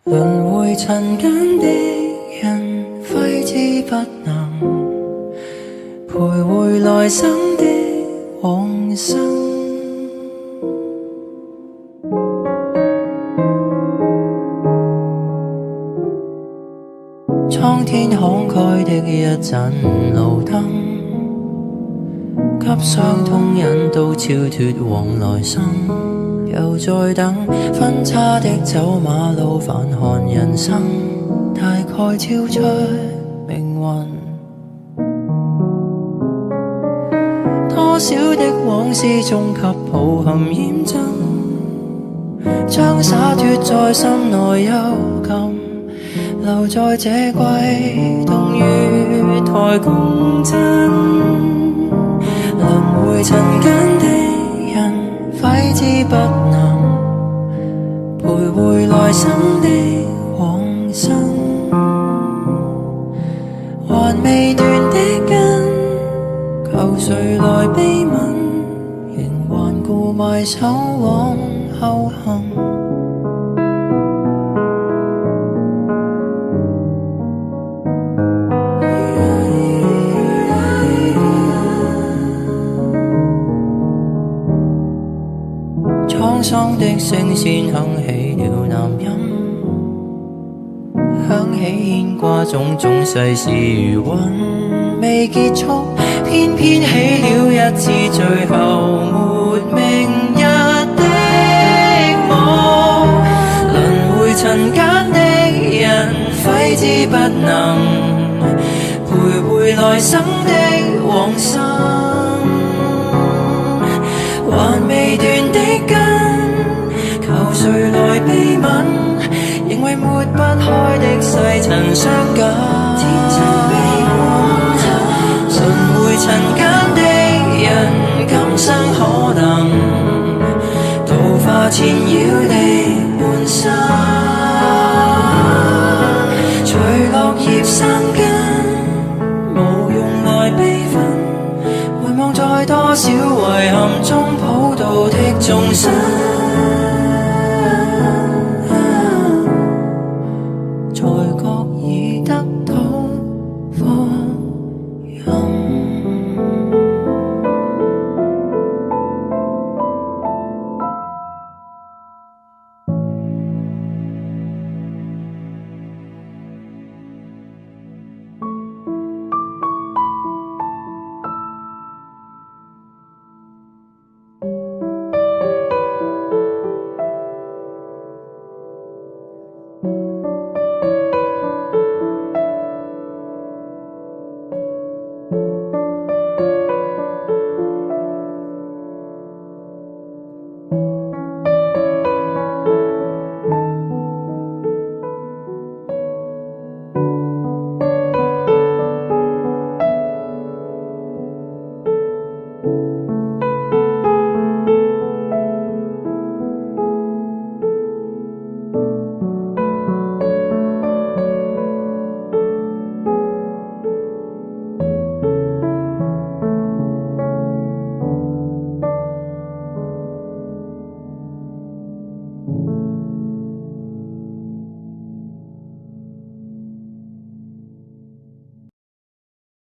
輪迴塵間的人，揮之不能徘徊來生的往生。蒼天慷慨的一盞路燈，給傷痛引導超脫往來生。又在等分岔的走馬路，反看人生，大概超出命運。多少的往事終給抱憾驗真，將灑脫在心內幽禁，留在這季冬雨台共振。輪迴塵間的人，揮之不能徘徊來生的往生。還未斷的根，求誰來悲憫，仍頑固埋首往後行。滄桑的聲線響起了南音，響起牽掛種種世事如雲未結束，偏偏起了一次最後沒明日的夢。輪迴塵間的人，揮之不能徘徊來生的往生。還未斷的根，求誰來悲憫，仍為抹不開的世塵相緊。輪迴塵間的人，今生可能度化纏繞的半生。隨落葉生根，無用來悲憤，回望在多少遺憾中普渡的眾生。